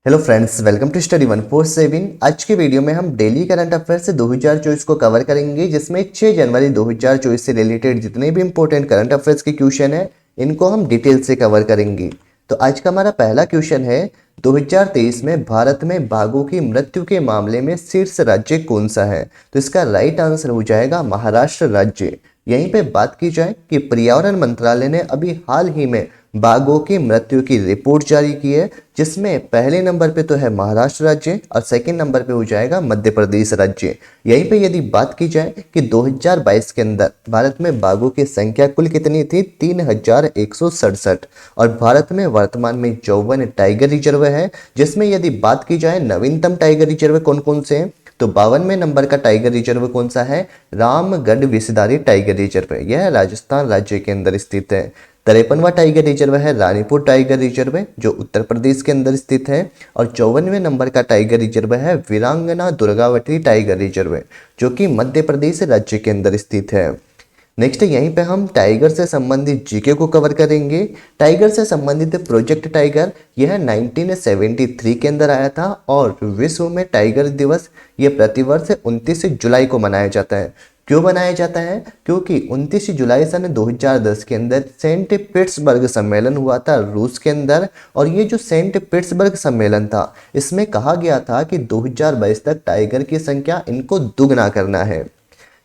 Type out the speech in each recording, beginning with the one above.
Hello friends, welcome to study 147। आज के video में हम डेली करंट अफेयर्स से 2024 को कवर करेंगे, जिसमें 6 जनवरी 2024 से रिलेटेड जितने भी इंपॉर्टेंट करंट अफेयर्स के क्वेश्चन है इनको हम डिटेल से कवर करेंगे। तो आज का हमारा पहला क्वेश्चन है, 2023 में भारत में बाघों की मृत्यु के मामले में शीर्ष राज्य कौन सा है? तो इसका राइट आंसर हो जाएगा महाराष्ट्र राज्य। यहीं पे बात की जाए कि पर्यावरण मंत्रालय ने अभी हाल ही में बाघों की मृत्यु की रिपोर्ट जारी की है, जिसमें पहले नंबर पे तो है महाराष्ट्र राज्य और सेकंड नंबर पे हो जाएगा मध्य प्रदेश राज्य। यहीं पे यदि बात की जाए कि 2022 के अंदर भारत में बाघों की संख्या कुल कितनी थी, 3167, और भारत में वर्तमान में 54 टाइगर रिजर्व है, जिसमें यदि बात की जाए नवीनतम टाइगर रिजर्व कौन कौन से हैं, तो 52वें नंबर का टाइगर रिजर्व कौन सा है? Ramgarh Vishdhari tiger reserve. यह राजस्थान राज्य के अंदर स्थित है। 53वां टाइगर रिजर्व है रानीपुर टाइगर रिजर्व, जो उत्तर प्रदेश के अंदर स्थित है। और 54वें नंबर का टाइगर रिजर्व है वीरांगना दुर्गावती टाइगर रिजर्व, जो कि मध्य प्रदेश राज्य के अंदर स्थित है। नेक्स्ट यहीं पे हम टाइगर से संबंधित जीके को कवर करेंगे। टाइगर से संबंधित प्रोजेक्ट टाइगर यह 1973 के अंदर आया था, और विश्व में टाइगर दिवस यह प्रतिवर्ष 29 जुलाई को मनाया जाता है। क्यों मनाया जाता है? क्योंकि 29 जुलाई सन 2010 के अंदर सेंट पीटर्सबर्ग सम्मेलन हुआ था रूस के अंदर, और ये जो सेंट पीटर्सबर्ग सम्मेलन था, इसमें कहा गया था कि 2022 तक टाइगर की संख्या इनको दुगना करना है।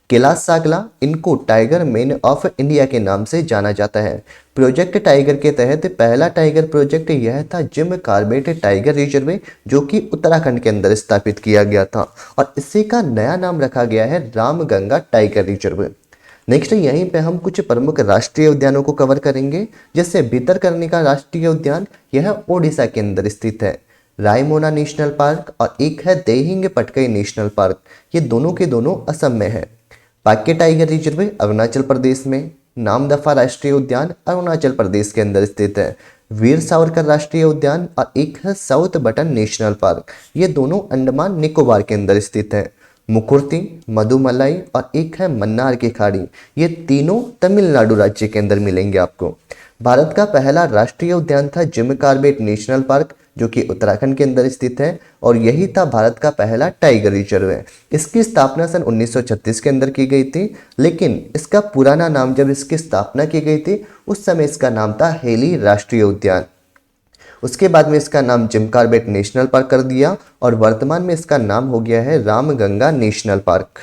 कैलाश सागला इनको टाइगर मैन ऑफ इंडिया के नाम से जाना जाता है। प्रोजेक्ट टाइगर के तहत पहला टाइगर प्रोजेक्ट यह था जिम कॉर्बेट टाइगर रिजर्व, जो कि उत्तराखंड के अंदर स्थापित किया गया था, और इसी का नया नाम रखा गया है रामगंगा टाइगर रिजर्व। नेक्स्ट यहीं पे हम कुछ प्रमुख राष्ट्रीय उद्यानों को कवर करेंगे, जैसे भितरकनिका राष्ट्रीय उद्यान, यह ओडिशा के अंदर स्थित है। रायमोना नेशनल पार्क और एक है देहिंग पटकई नेशनल पार्क, ये दोनों के दोनों असम में है। पाक्के टाइगर रिजर्व अरुणाचल प्रदेश में। नामदफा राष्ट्रीय उद्यान अरुणाचल प्रदेश के अंदर स्थित है। वीर सावरकर राष्ट्रीय उद्यान और एक है साउथ बटन नेशनल पार्क, ये दोनों अंडमान निकोबार के अंदर स्थित है। मुकुर्ती, मधुमलाई और एक है मन्नार की खाड़ी, ये तीनों तमिलनाडु राज्य के अंदर मिलेंगे आपको। भारत का पहला राष्ट्रीय उद्यान था जिम कॉर्बेट नेशनल पार्क, जो कि उत्तराखंड के अंदर स्थित है, और यही था भारत का पहला टाइगर रिजर्व है। इसकी स्थापना सन 1936 के अंदर की गई थी, लेकिन इसका पुराना नाम जब इसकी स्थापना की गई थी उस समय इसका नाम था हेली राष्ट्रीय उद्यान। उसके बाद में इसका नाम जिम कॉर्बेट नेशनल पार्क कर दिया, और वर्तमान में इसका नाम हो गया है रामगंगा नेशनल पार्क।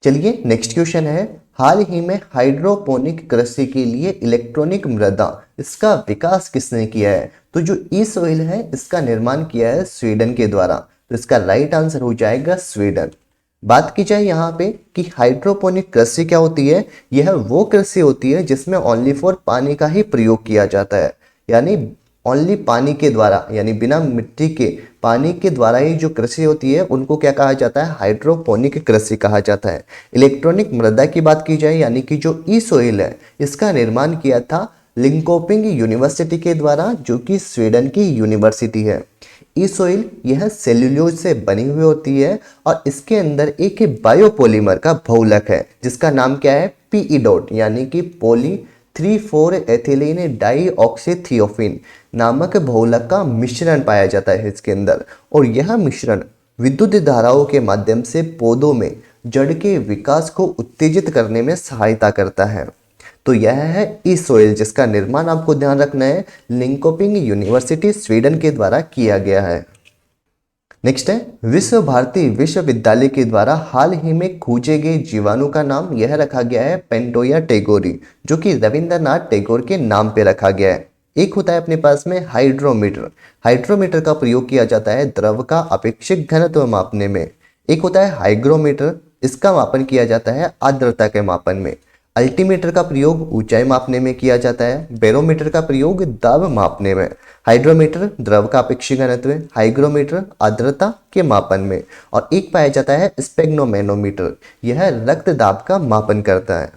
चलिए नेक्स्ट क्वेश्चन है, हाल ही में हाइड्रोपोनिक कृषि के लिए इलेक्ट्रॉनिक मृदा, इसका विकास किसने किया है? तो जो ई सोइल है इसका निर्माण किया है स्वीडन के द्वारा, तो इसका राइट आंसर हो जाएगा स्वीडन। बात की जाए यहाँ पे कि हाइड्रोपोनिक कृषि क्या होती है, यह वो कृषि होती है जिसमें ओनली फॉर पानी का ही प्रयोग किया जाता है, यानी ओनली पानी के द्वारा, यानी बिना मिट्टी के पानी के द्वारा ही जो कृषि होती है उनको क्या कहा जाता है? हाइड्रोपोनिक कृषि कहा जाता है। इलेक्ट्रॉनिक मृदा की बात की जाए, यानी कि जो ई सोइल है इसका निर्माण किया था लिंकोपिंग यूनिवर्सिटी के द्वारा, जो कि स्वीडन की यूनिवर्सिटी है। ई सोइल यह सेल्यूलोज से बनी हुई होती है, और इसके अंदर एक बायोपॉलीमर का बहुलक है जिसका नाम क्या है? पीई डॉट, यानी कि पॉली 3,4 एथिलीन डाइऑक्सीथियोफिन नामक बहुलक का मिश्रण पाया जाता है इसके अंदर, और यह मिश्रण विद्युत धाराओं के माध्यम से पौधों में जड़ के विकास को उत्तेजित करने में सहायता करता है। तो यह है ई सोइल, जिसका निर्माण आपको ध्यान रखना है लिंकोपिंग यूनिवर्सिटी स्वीडन के द्वारा किया गया है। नेक्स्ट है, विश्व भारती विश्वविद्यालय के द्वारा हाल ही में खोजे गए जीवाणु का नाम यह रखा गया है पेंटोया टेगोरी, जो कि रविंद्रनाथ टैगोर के नाम पे रखा गया है। एक होता है अपने पास में हाइड्रोमीटर। हाइड्रोमीटर का प्रयोग किया जाता है द्रव का अपेक्षित घनत्व मापने में। एक होता है हाइग्रोमीटर, इसका मापन किया जाता है आर्द्रता के मापन में। अल्टीमीटर का प्रयोग ऊंचाई मापने में किया जाता है। बैरोमीटर का प्रयोग दाब मापने में। हाइड्रोमीटर द्रव का अपेक्षित घनत्व, हाइग्रोमीटर आर्द्रता के मापन में, और एक पाया जाता है स्पेग्नोमेनोमीटर, यह रक्त दाब का मापन करता है।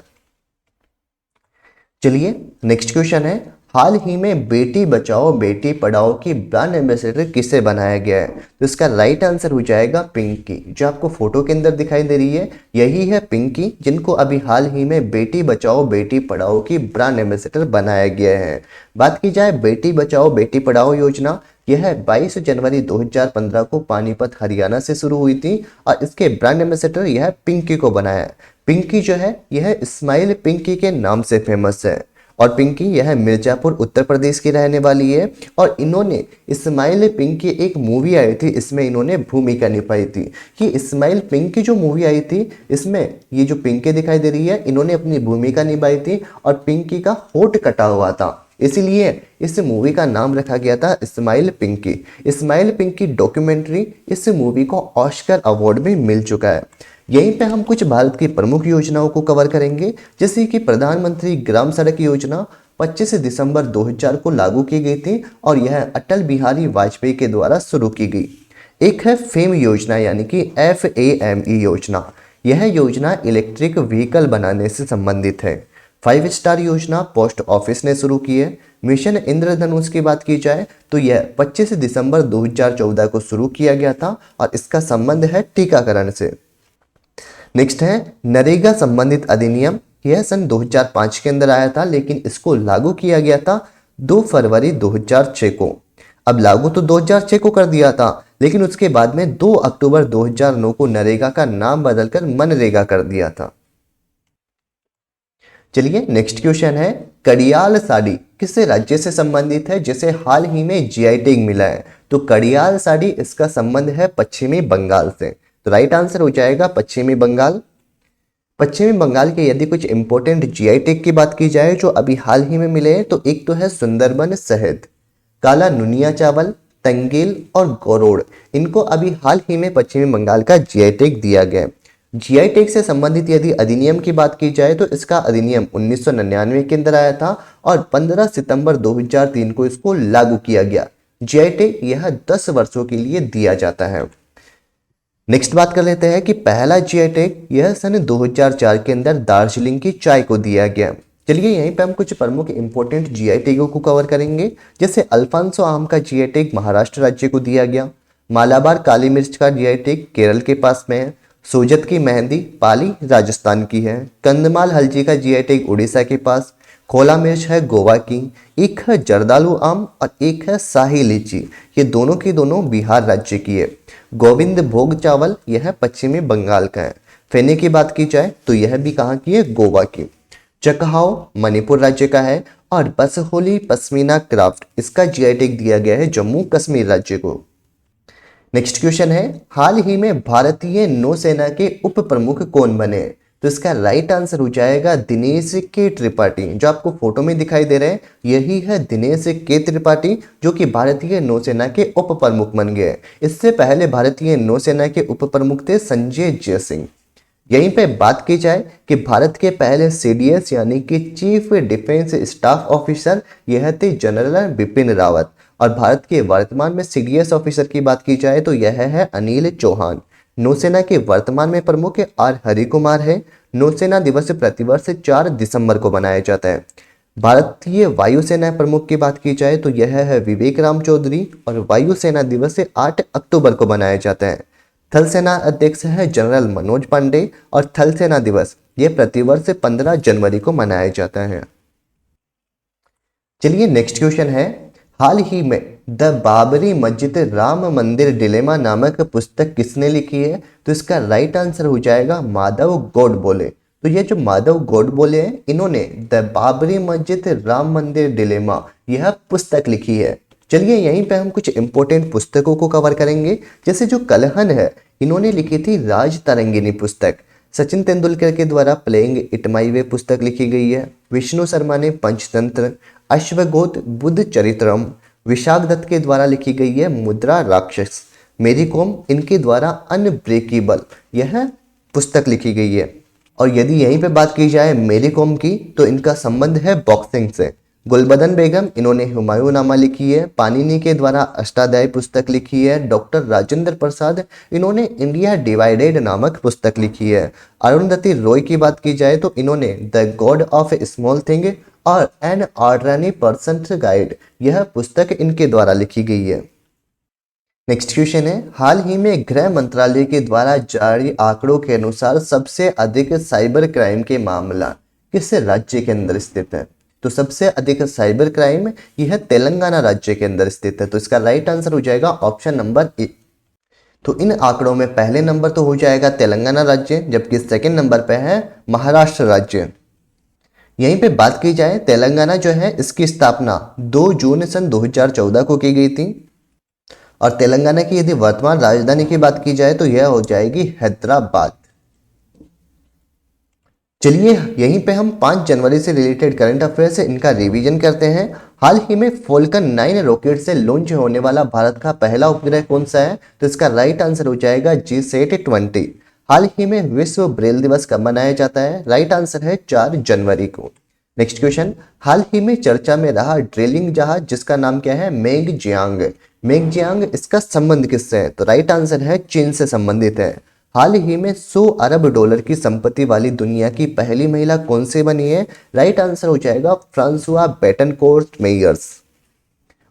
चलिए नेक्स्ट क्वेश्चन है, हाल ही में बेटी बचाओ बेटी पढ़ाओ की ब्रांड एम्बेसडर किसे बनाया गया है? तो इसका राइट आंसर हो जाएगा पिंकी। जो आपको फोटो के अंदर दिखाई दे रही है यही है पिंकी, जिनको अभी हाल ही में बेटी बचाओ बेटी पढ़ाओ की ब्रांड एम्बेसडर बनाया गया है। बात की जाए बेटी बचाओ बेटी पढ़ाओ योजना, यह 22 जनवरी 2015 को पानीपत हरियाणा से शुरू हुई थी और इसके ब्रांड एम्बेसडर यह पिंकी को बनाया है। पिंकी जो है यह स्माइल पिंकी के नाम से फेमस है और पिंकी यह मिर्जापुर उत्तर प्रदेश की रहने वाली है और इन्होंने स्माइल पिंकी एक मूवी आई थी, इसमें इन्होंने भूमिका निभाई थी। कि स्माइल पिंकी जो मूवी आई थी इसमें ये जो पिंकी दिखाई दे रही है इन्होंने अपनी भूमिका निभाई थी और पिंकी का होठ कटा हुआ था, इसीलिए इस मूवी का नाम रखा गया था smile Pinki. Smile Pinki documentary इस मूवी को ऑस्कर अवार्ड भी मिल चुका है। यहीं पे हम कुछ भारत की प्रमुख योजनाओं को कवर करेंगे, जैसे कि प्रधानमंत्री ग्राम सड़क योजना 25 दिसंबर 2000 को लागू की गई थी और यह अटल बिहारी वाजपेयी के द्वारा शुरू की गई। एक है फेम योजना यानी कि FAME योजना, यह योजना इलेक्ट्रिक व्हीकल बनाने से संबंधित है। 5 स्टार योजना पोस्ट ऑफिस ने शुरू की है। मिशन इंद्रधनुष की बात की जाए तो यह 25 दिसंबर 2014 को शुरू किया गया था और इसका संबंध है टीकाकरण से। नेक्स्ट है नरेगा संबंधित अधिनियम, यह सन 2005 के अंदर आया था लेकिन इसको लागू किया गया था 2 फरवरी 2006 को। अब लागू तो 2006 को कर दिया था लेकिन उसके बाद में 2 अक्टूबर 2009 को नरेगा का नाम बदलकर मनरेगा कर दिया था। चलिए नेक्स्ट क्वेश्चन है कड़ियाल साड़ी किस राज्य से संबंधित है जिसे हाल ही में GI टैग मिला है? तो कड़ियाल साड़ी इसका संबंध है पश्चिमी बंगाल से, तो राइट आंसर हो जाएगा पश्चिमी बंगाल। पश्चिमी बंगाल के यदि कुछ इंपॉर्टेंट GI टैग की बात की जाए जो अभी हाल ही में मिले हैं तो एक तो है सुंदरबन शहद, काला नुनिया चावल, तंगेल और गोरोड़, इनको अभी हाल ही में पश्चिमी बंगाल का GI टैग दिया गया। GI टैग से संबंधित यदि अधिनियम की बात की जाए तो इसका अधिनियम 1999 के अंदर आया था और 15 सितंबर 2003 को इसको लागू किया गया। GI टैग यह 10 वर्षों के लिए दिया जाता है। नेक्स्ट बात कर लेते हैं कि पहला GI टैग यह सन 2004 के अंदर दार्जिलिंग की चाय को दिया गया। चलिए यहीं पे हम कुछ प्रमुख इंपोर्टेंट GI टैगों को कवर करेंगे, जैसे अल्फांसो आम का GI टैग महाराष्ट्र राज्य को दिया गया, मालाबार काली मिर्च का GI टैग केरल के पास में है, सोजत की मेहंदी पाली राजस्थान की है, कंदमाल हल्दी का GI टैग उड़ीसा के पास, खोला मिर्च है गोवा की, एक है जर्दालू आम और एक है शाही लीची, ये दोनों की दोनों बिहार राज्य की है। गोविंद भोग चावल यह पश्चिमी बंगाल का है। फेने की बात की जाए तो यह भी कहाँ की है? गोवा की। चकहाओ मणिपुर राज्य का है और बसहोली पश्मीना क्राफ्ट इसका GI टैग दिया गया है जम्मू कश्मीर राज्य को। नेक्स्ट क्वेश्चन है हाल ही में भारतीय नौसेना के उप प्रमुख कौन बने? तो इसका राइट आंसर हो जाएगा दिनेश के त्रिपाठी। जो आपको फोटो में दिखाई दे रहे हैं यही है दिनेश के त्रिपाठी, जो कि भारतीय नौसेना के उप प्रमुख बन गए। इससे पहले भारतीय नौसेना के उप प्रमुख थे संजय जयसिंह। यहीं पे बात की जाए कि भारत के पहले CDS यानी कि चीफ डिफेंस स्टाफ ऑफिसर यह थे जनरल बिपिन रावत और भारत के वर्तमान में CDS ऑफिसर की बात की जाए तो यह है अनिल चौहान। नौसेना के वर्तमान में प्रमुख R हरि कुमार है। नौसेना दिवस प्रतिवर्ष 4 दिसंबर को मनाया जाता है। भारतीय वायुसेना प्रमुख की बात की जाए तो यह है विवेक राम चौधरी और वायुसेना दिवस 8 अक्टूबर को मनाया जाता है। थल सेना अध्यक्ष है जनरल मनोज पांडे और थल सेना दिवस यह प्रतिवर्ष 15 जनवरी को मनाया जाता है। चलिए नेक्स्ट क्वेश्चन है हाल ही में द बाबरी मस्जिद राम मंदिर डिलेमा नामक पुस्तक किसने लिखी है? तो इसका राइट आंसर हो जाएगा माधव गोडबोले। तो ये जो माधव गोडबोले हैं इन्होंने द बाबरी मस्जिद राम मंदिर डिलेमा यह पुस्तक लिखी है। चलिए यहीं पे हम कुछ इंपॉर्टेंट पुस्तकों को कवर करेंगे, जैसे जो कलहन है इन्होंने लिखी थी राज तरंगिनी पुस्तक। सचिन तेंदुलकर के द्वारा प्लेइंग इट माई वे पुस्तक लिखी गई है। विष्णु शर्मा ने पंचतंत्र, अश्वघोष बुद्ध चरित्रम विशाख दत्त के द्वारा लिखी गई है मुद्रा राक्षस। मेरी कॉम इनके द्वारा अनब्रेकेबल यह पुस्तक लिखी गई है। और यदि यहीं पे बात की जाए मेरी कॉम की तो इनका संबंध है बॉक्सिंग से। गुलबदन बेगम इन्होंने हुमायूंनामा लिखी है। पाणिनि के द्वारा अष्टाध्यायी पुस्तक लिखी है। डॉक्टर राजेंद्र प्रसाद इन्होंने इंडिया डिवाइडेड नामक पुस्तक लिखी है। अरुंधति रॉय की बात की जाए तो इन्होंने the God of small thing और एन ऑर्डिनरी पर्सन गाइड, यह पुस्तक इनके द्वारा लिखी गई है। नेक्स्ट क्वेश्चन है, हाल ही में गृह मंत्रालय के द्वारा जारी आंकड़ों के अनुसार सबसे अधिक साइबर क्राइम के मामला किस राज्य के अंदर स्थित है? तो सबसे अधिक साइबर क्राइम यह तेलंगाना राज्य के अंदर स्थित है। तो इसका राइट आंसर हो जाएगा ऑप्शन नंबर ए। तो इन आंकड़ों में पहले नंबर तो हो जाएगा तेलंगाना राज्य, जबकि सेकंड नंबर पे है महाराष्ट्र राज्य। यहीं पे बात की जाए, तेलंगाना जो है इसकी स्थापना 2 जून सन 2014 को की गई थी। और तेलंगाना की यदि वर्तमान राजधानी की बात की जाए तो यह हो जाएगी हैदराबाद। चलिए यहीं पे हम 5 जनवरी से रिलेटेड करंट अफेयर्स है इनका रिवीजन करते हैं। हाल ही में फॉल्कन 9 रॉकेट से लॉन्च होने वाला भारत का पहला उपग्रह कौन सा है? तो इसका राइट आंसर हो जाएगा GSAT-20। हाल ही में विश्व ब्रेल दिवस कब मनाया जाता है? राइट आंसर है 4 जनवरी को। नेक्स्ट क्वेश्चन, हाल ही में चर्चा में रहा ड्रिलिंग जहाज जिसका नाम क्या है? मेगजियांग। मेगजियांग, इसका संबंध किससे है? तो राइट आंसर है चीन से संबंधित है। हाल ही में 100 अरब डॉलर की संपत्ति वाली दुनिया की पहली महिला कौन से बनी है? राइट आंसर हो जाएगा फ्रांसुआ बेटनकोर्ट मेयर्स।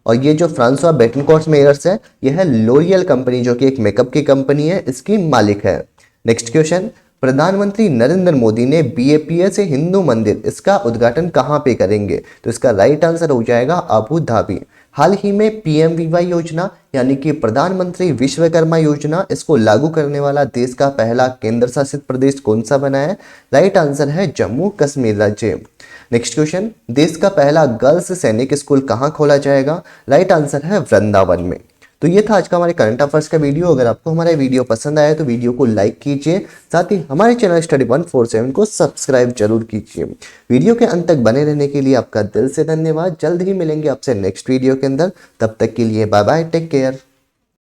और ये जो फ्रांसुआ बेटनकोर्ट मेयर्स है यह लोरियल कंपनी जो कि एक मेकअप की कंपनी है इसकी मालिक है। नेक्स्ट क्वेश्चन, प्रधानमंत्री नरेंद्र मोदी ने BAPS हिंदू मंदिर इसका उद्घाटन कहां पे करेंगे? तो इसका राइट आंसर हो जाएगा अबू धाबी। हाल ही में PMVY योजना यानी कि प्रधानमंत्री विश्वकर्मा योजना इसको लागू करने वाला देश का पहला केंद्र शासित प्रदेश कौन सा बना है? राइट आंसर है जम्मू कश्मीर राज्य। नेक्स्ट क्वेश्चन, देश का पहला गर्ल्स सैनिक स्कूल कहां खोला जाएगा? राइट आंसर है वृंदावन में। तो ये था आज का हमारे करंट अफेयर्स का वीडियो। अगर आपको हमारा वीडियो पसंद आया तो वीडियो को लाइक कीजिए, साथ ही हमारे चैनल स्टडी 147 को सब्सक्राइब जरूर कीजिए। वीडियो के अंत तक बने रहने के लिए आपका दिल से धन्यवाद। जल्द ही मिलेंगे आपसे नेक्स्ट वीडियो के अंदर, तब तक के लिए बाय बाय, टेक केयर।